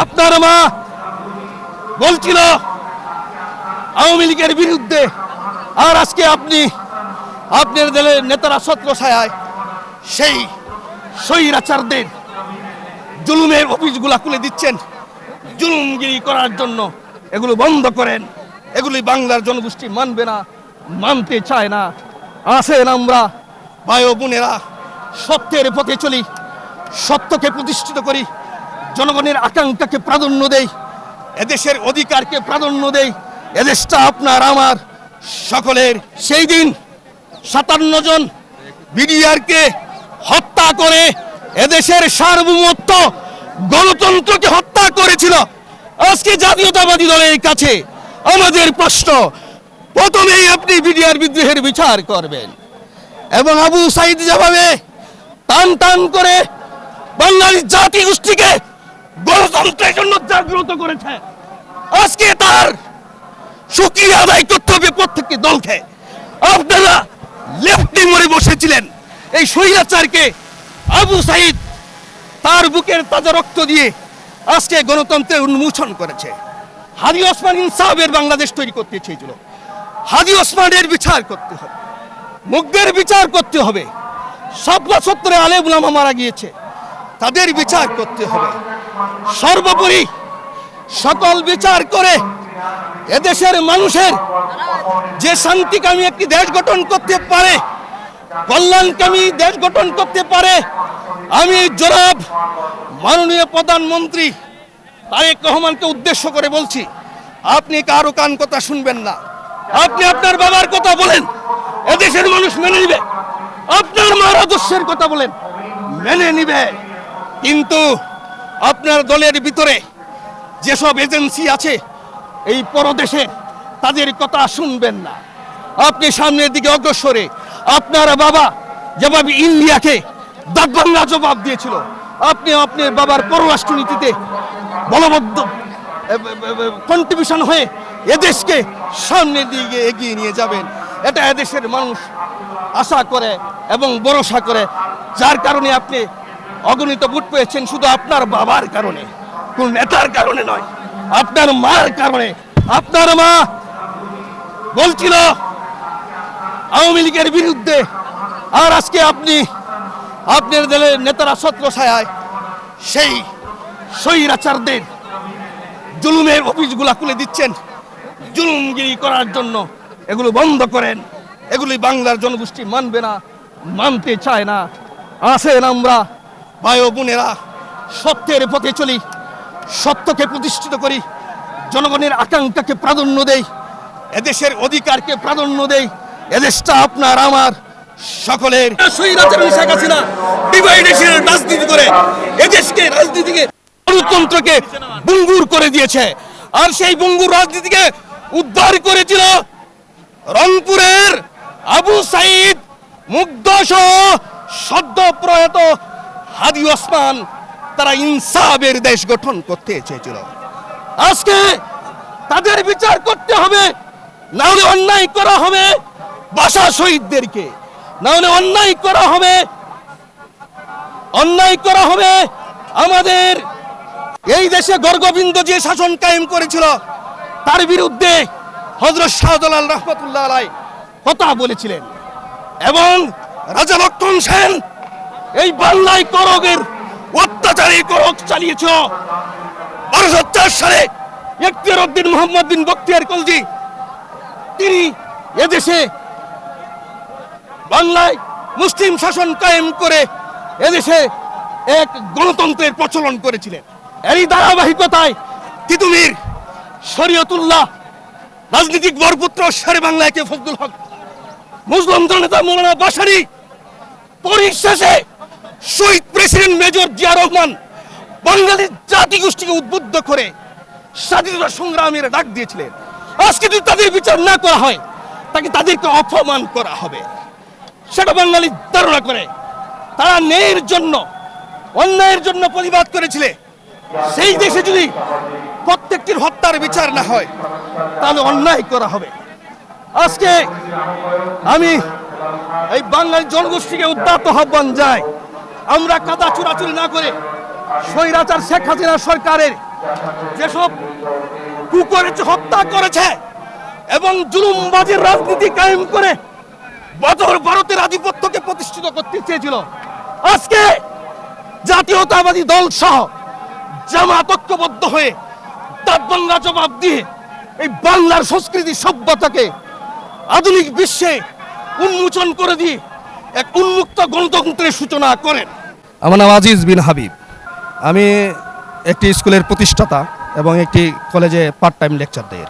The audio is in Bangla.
আপনার মা বলছিল আওয়ামী লীগের বিরুদ্ধে, আর আজকে আপনার দলের নেতারা ছত্র ছায়ায় সেই স্বৈরাচারদের জুলুমের অফিসগুলা খুলে দিচ্ছেন জুলুমগিরি করার জন্য। এগুলো বন্ধ করেন, এগুলি বাংলার জনগোষ্ঠী মানবে না, মানতে চায় না। আসেন আমরা ভাই ও বোনেরা সত্যের পথে চলি, সত্যকে প্রতিষ্ঠিত করি, জনগণের আকাঙ্ক্ষাকে প্রাধান্য দেই, এদেশের অধিকারকে প্রাধান্য দেই। এদেশটা আপনার আমার সকলের। সেই দিন ৫৭ জন বিডিআরকে হত্যা করে এদেশের সার্বভৌমত্ব গণতন্ত্রকে হত্যা করেছিল। আজকে জাতীয়তাবাদী দলের কাছে আমাদের প্রশ্ন, প্রথমেই আপনি বিডিআর বিদ্রোহের বিচার করবেন এবং আবু সাইদ যেভাবে টান টান করে বাঙালি জাতি গোষ্ঠীকে গণতন্ত্রের জন্য জাগ্রত করেছে, আজকে তার শুকরিয়া আদায় করতে হবে প্রত্যেকটি দলকে। আপনারা লেফটে মরে বসেছিলেন এই স্বৈরাচারকে। আবু সাইদ তার বুকের তাজা রক্ত দিয়ে আজকে গণতন্ত্রের উন্মোচন করেছে। হাদি ওসমান ইনসাফের বাংলাদেশ তৈরি করতে চেয়েছিল। হাদি ওসমানের বিচার করতে হবে, মুগ্ধের বিচার করতে হবে। শাপলা চত্বরে আলেম উলামা মারা গিয়েছে, তাদের বিচার করতে হবে। সর্বোপরি সকল বিচার করে এদেশের মানুষের যে শান্তিকামী একটি দেশ গঠন করতে পারে, কল্যাণকামী দেশ গঠন করতে পারে, আমি জনাব মাননীয় প্রধানমন্ত্রী তারেক রহমানকে উদ্দেশ্য করে বলছি, আপনি কারো কান কথা শুনবেন না। আপনি আপনার বাবার কথা বলেন, এদেশের মানুষ মেনে নিবে। আপনার মার আদর্শের কথা বলেন, মেনে নিবে। কিন্তু আপনার দলের ভিতরে যেসব এজেন্সি আছে এই পরদেশে, তাদের কথা শুনবেন না। আপনি সামনের দিকে অগ্রসরে, আপনার বাবা যেভাবে ইন্ডিয়াকে দাগবাংলা জবাব দিয়েছিল, আপনি আপনার বাবার পররাষ্ট্রনীতিতে বলবদ্ধ কন্ট্রিবিউশন হয়ে এদেশকে সামনের দিকে এগিয়ে নিয়ে যাবেন। এটা এদেশের মানুষ আশা করে এবং ভরসা করে, যার কারণে আপনি অগণিত ভোট পেয়েছেন শুধু আপনার বাবার কারণে, কোন নেতার কারণে নয়, আপনার মার কারণে। আপনার মা বলছিল আওয়ামী লীগের বিরুদ্ধে, আর আজকে আপনার দলের নেতারা ছত্র ছায়ায় সেই স্বৈরাচারদের জুলুমের অফিসগুলা খুলে দিচ্ছেন জুলুমগিরি করার জন্য। এগুলো বন্ধ করেন, এগুলি বাংলার জনগোষ্ঠী মানবে না, মানতে চায় না। আসেন আমরা ভাই ও বোনেরা সত্যের পথে চলি, সত্যকে প্রতিষ্ঠিত করি, জনগণের আকাঙ্ক্ষাকে প্রাধান্য দেই, এদেশের অধিকারকে প্রাধান্য দেই। এদেশটা আপনার আমার সকলের। শেখ হাসিনা ডিভাইডেশনের রাজনীতি করে এদেশকে রাজনীতিকে গণতন্ত্রকে ভঙ্গুর করে দিয়েছে। আর সেই ভঙ্গুর রাজনীতিকে উদ্ধার করেছিল রংপুরের আবু সাইদ, মুগ্ধ সহ সদ্য প্রয়াত হাদি ওসমান। তারা ইনসাফের দেশ গঠন করতে চেয়েছিল। আজকে তাদের বিচার করতে হবে, না হলে অন্যায় করা হবে ভাষা শহীদদেরকে, না হলে অন্যায় করা হবে আমাদের এই দেশে গর্গবিন্দ যে শাসন কায়েম করেছিল তার বিরুদ্ধে হযরত শাহজালাল রহমাতুল্লাহ আলাইহি কথা বলেছিলেন। এবং রাজা লক্ষণ সেন এই বাংলায় করগের অত্যাচারী করগ চালিয়েছ। ১২০৪ সালে ইখতিয়ার উদ্দিন মোহাম্মদ বিন বখতিয়ার খলজি তিনি এদেশে বাংলায় মুসলিম শাসন কায়েম করে এদেশে এক গণতন্ত্রের প্রচলন করেছিলেন। এরই ধারাবাহিকতায় তিতুমির শরীয়তুল্লাহ রাজনীতিক বরপুত্র শেরে বাংলা কে ফজলুল হক, মুসলিম জননেতা মৌলানা বাশারী, পরিশেষে শহীদ প্রেসিডেন্ট মেজর জিয়া রহমান বাঙালি জাতি গোষ্ঠীকে উদ্বুদ্ধ করে স্বাধীনতা সংগ্রামের ডাক দিয়েছিলেন। আজকে যদি তাদের বিচার না করা হয় তাদেরকে অপমান করা হবে, সেটা বাঙালি ধারণা করে। তারা ন্যায়ের জন্য, অন্যায়ের জন্য প্রতিবাদ করেছিলেন। সেই দেশে যদি প্রত্যেকটির হত্যার বিচার না হয় তাহলে অন্যায় করা হবে। আজকে আমি এই বাঙালি জনগোষ্ঠীকে উদ্যত আহ্বান যাই, আমরা কাদা চুরাচুরি না করে স্বৈরাচার শেখ হাসিনা সরকারের যেসব কুকরেছে, হত্যা করেছে এবং জুলুমবাজির রাজনীতি কায়েম করে ভারতের আধিপত্যকে প্রতিষ্ঠিত করতে চেয়েছিল, আজকে জাতীয়তাবাদী দল সহ জামাত ঐক্যবদ্ধ হয়ে দাঁতভাঙ্গা জবাব দিয়ে এই বাংলার সংস্কৃতি সভ্যতাকে আধুনিক বিশ্বে উন্মোচন করে দিয়ে এক উন্মুক্ত গণতন্ত্রের সূচনা করেন। আমার নাম আজিজ বিন হাবিব। আমি একটি স্কুলের প্রতিষ্ঠাতা এবং একটি কলেজে পার্ট টাইম লেকচার দিই।